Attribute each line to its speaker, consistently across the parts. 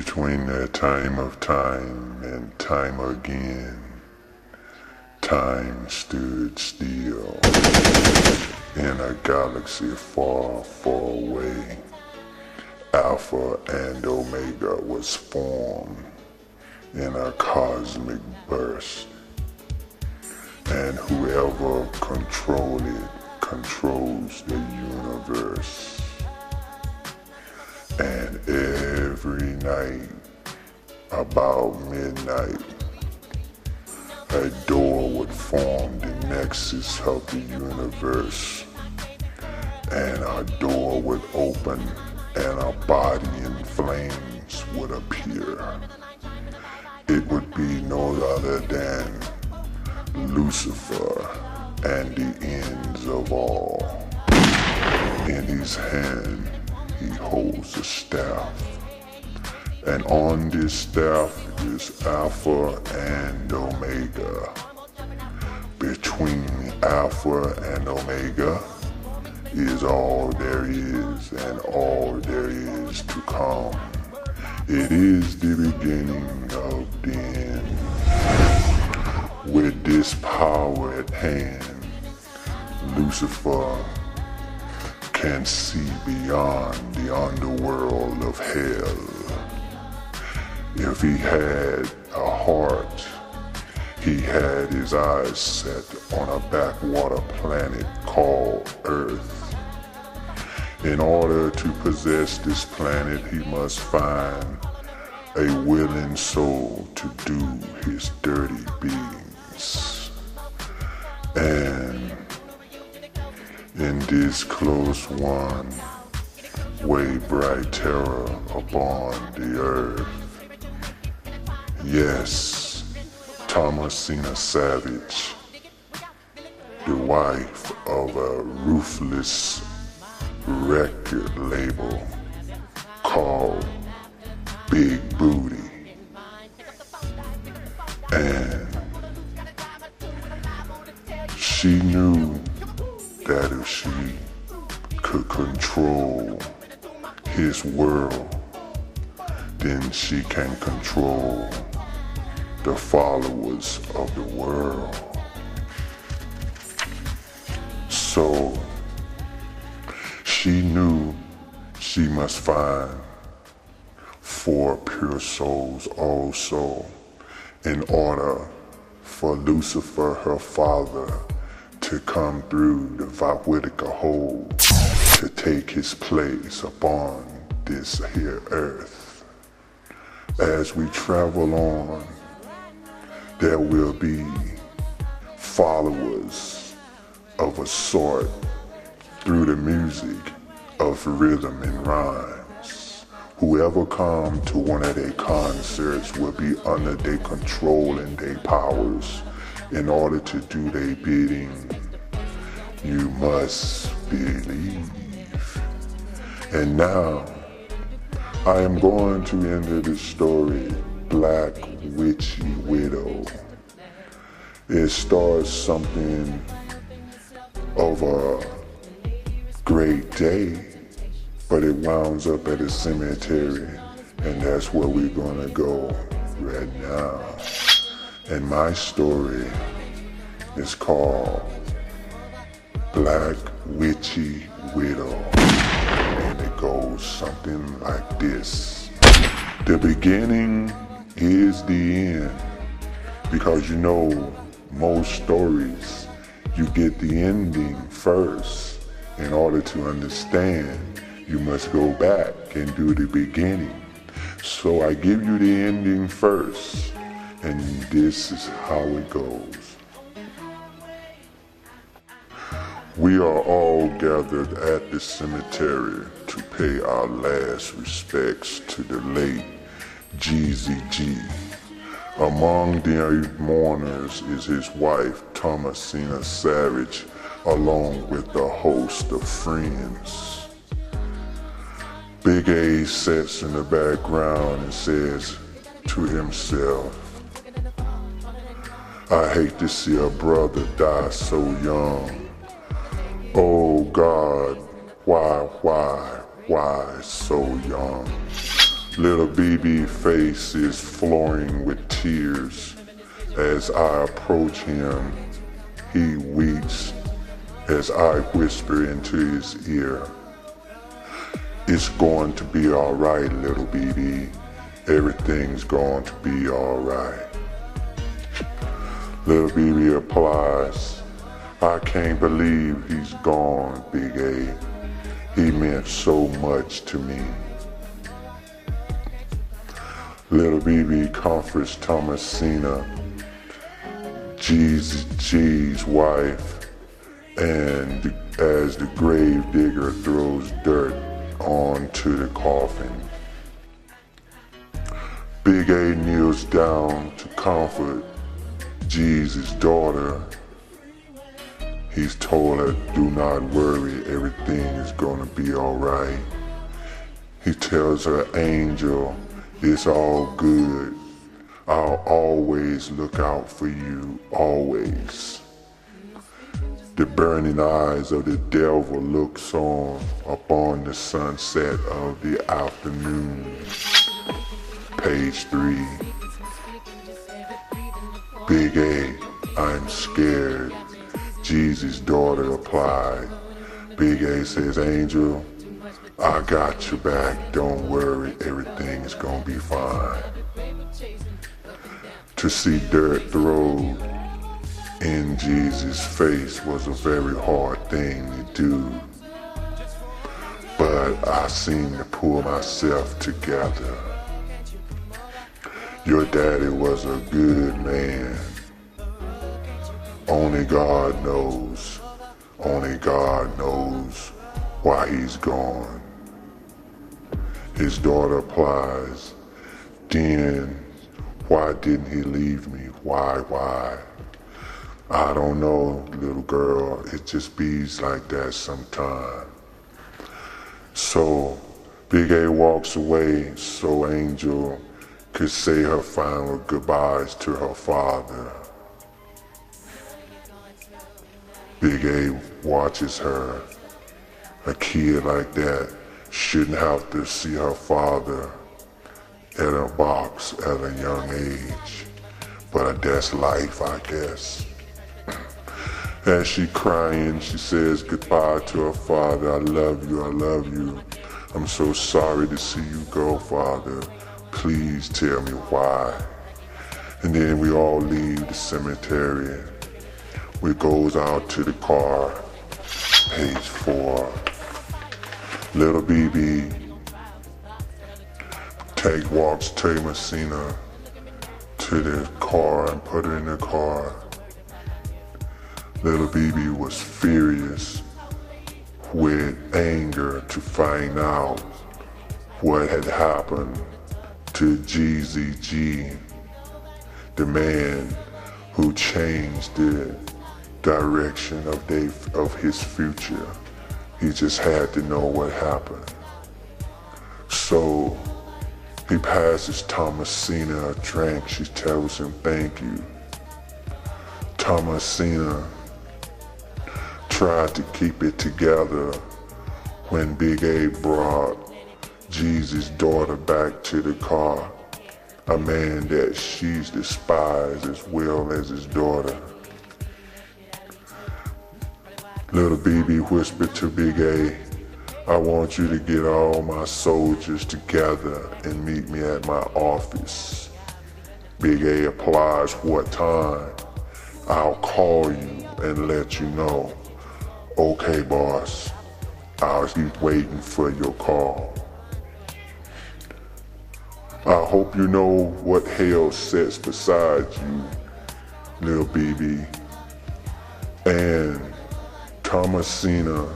Speaker 1: Between that time of time and time again, time stood still. In a galaxy far, far away, Alpha and Omega was formed in a cosmic burst. And whoever controls it controls the universe. And every night, about midnight, a door would form the nexus of the universe, and a door would open and a body in flames would appear. It would be no other than Lucifer and the ends of all. In his hand he holds a staff, and on this staff is Alpha and Omega. Between Alpha and Omega is all there is and all there is to come. It is the beginning of the end. With this power at hand, Lucifer can see beyond the underworld of hell. If he had a heart, he had his eyes set on a backwater planet called Earth. In order to possess this planet, he must find a willing soul to do his dirty deeds. And in this close one, way bright terror upon the earth. Yes, Thomasina Savage, the wife of a ruthless record label called Big Booty. And she knew that if she could control his world, then she can control the followers of the world. So she knew she must find 4 pure souls also in order for Lucifer, her father, to come through the Whitaker hole to take his place upon this here earth. As we travel on, there will be followers of a sort through the music of rhythm and rhymes. Whoever come to one of their concerts will be under their control and their powers. In order to do their bidding, you must believe. And now, I am going to enter the story, Black Witchie Widow. It starts something of a great day, but it wounds up at a cemetery, and that's where we're gonna go right now. And my story is called Black Witchie Widow. And it goes something like this. The beginning is the end. Because you know, most stories, you get the ending first. In order to understand, you must go back and do the beginning. So I give you the ending first. And this is how it goes. We are all gathered at the cemetery to pay our last respects to the late Jeezy G. Among the mourners is his wife, Thomasina Savage, along with a host of friends. Big A sits in the background and says to himself, I hate to see a brother die so young. Oh God, why so young? Little BB face is flowing with tears. As I approach him, he weeps as I whisper into his ear. It's going to be alright, little BB. Everything's going to be alright. Little BB replies, I can't believe he's gone, Big A. He meant so much to me. Little BB comforts Thomasina, G's wife, and as the grave digger throws dirt onto the coffin. Big A kneels down to comfort G's daughter. He's told her, do not worry, everything is gonna be alright. He tells her, Angel, it's all good. I'll always look out for you, always. The burning eyes of the devil looks on upon the sunset of the afternoon. Page 3. Big A, I'm scared. Jesus' daughter replied. Big A says, Angel, I got your back, don't worry, everything is gonna be fine. To see dirt thrown in Jesus' face was a very hard thing to do, but I seemed to pull myself together. Your daddy was a good man. Only God knows why he's gone. His daughter replies, then why didn't he leave me? Why? I don't know, little girl, it just bees like that sometime. So Big A walks away so Angel could say her final goodbyes to her father. Big A watches her. A kid like that shouldn't have to see her father in a box at a young age, but that's life, I guess. As she crying, she says goodbye to her father. I love you. I'm so sorry to see you go, Father. Please tell me why. And then we all leave the cemetery. We goes out to the car. Page 4. Little BB walks Thomasina to the car and put her in the car. Little BB was furious with anger to find out what had happened to GZG, the man who changed the direction of his future. He just had to know what happened. So he passes Thomasina a drink. She tells him thank you. Thomasina tried to keep it together when Big A brought Jesus' daughter back to the car, a man that she's despised as well as his daughter. Little BB whispered to Big A, I want you to get all my soldiers together and meet me at my office. Big A replies, what time? I'll call you and let you know. Okay, boss. I'll keep waiting for your call. I hope you know what hell sits beside you, little BB. And Thomasina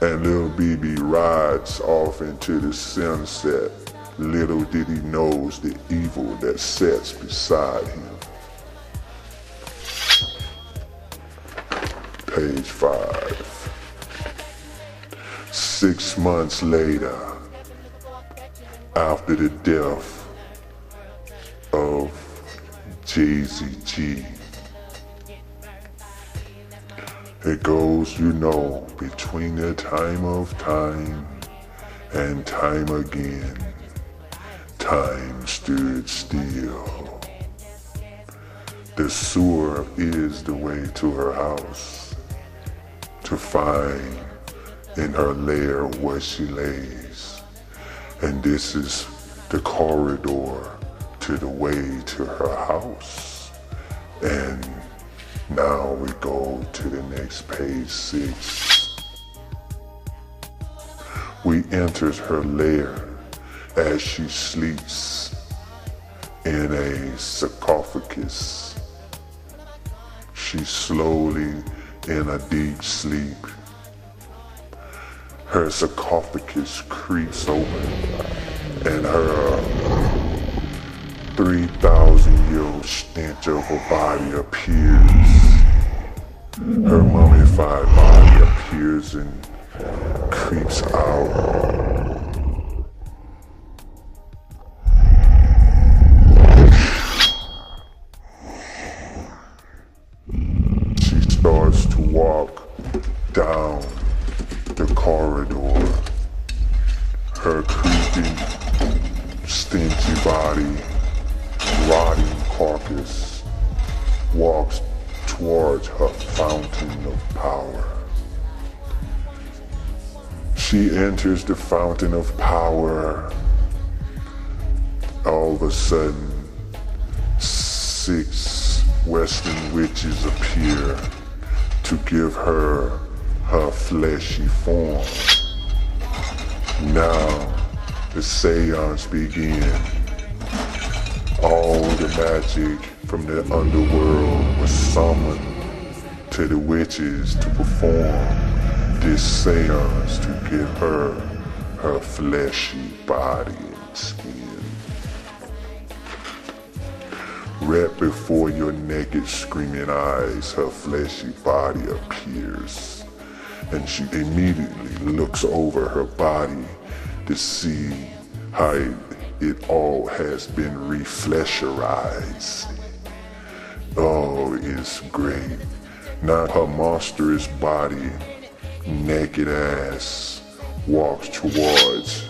Speaker 1: and little BB rides off into the sunset. Little did he knows the evil that sits beside him. Page 5. 6 months later, after the death of JZG, it goes, you know, between the time of time and time again. Time stood still. The sewer is the way to her house, to find in her lair where she lays. And this is the corridor to the way to her house. And now we go to the next page 6. We enters her lair as she sleeps in a sarcophagus. She's slowly in a deep sleep. Her sarcophagus creaks open and her 3,000-year-old stench of her body appears. Her mummified body appears and creeps out. She starts to walk down the corridor. Her creeping, stinky body, rotting carcass walks towards her fountain of power. She enters the fountain of power. All of a sudden, 6 Western witches appear to give her her fleshy form. Now the seance begins. All the magic from the underworld was summoned to the witches to perform this seance to give her her fleshy body and skin. Right before your naked screaming eyes, her fleshy body appears, and she immediately looks over her body to see how it all has been reflesherized. Oh, it's great. Now her monstrous body, naked ass, walks towards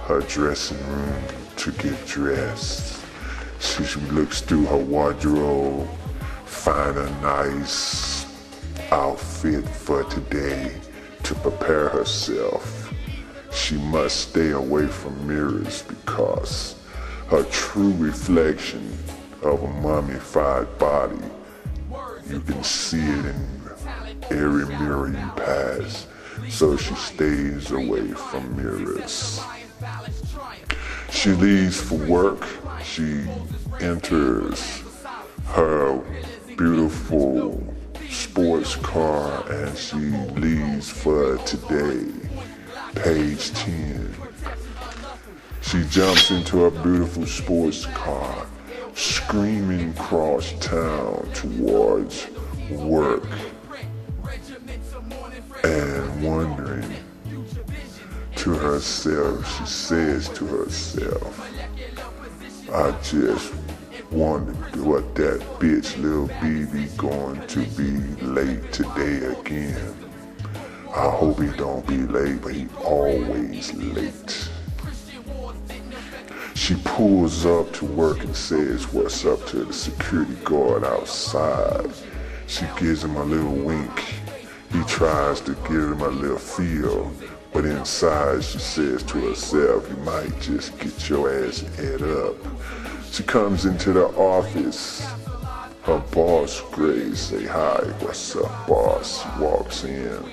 Speaker 1: her dressing room to get dressed. She looks through her wardrobe, find a nice outfit for today to prepare herself. She must stay away from mirrors because her true reflection of a mummified body, you can see it in every mirror you pass, so she stays away from mirrors. She leaves for work. She enters her beautiful sports car and she leaves for today. Page 10. She jumps into her beautiful sports car, screaming across town towards work and wondering to herself, she says to herself, I just wonder what that bitch Lil BB going to be late today again. I hope he don't be late, but he always late. She pulls up to work and says what's up to the security guard outside. She gives him a little wink. He tries to give him a little feel, but inside she says to herself, you might just get your ass ate up. She comes into the office. Her boss, Gray, say, hi, what's up, boss? She walks in.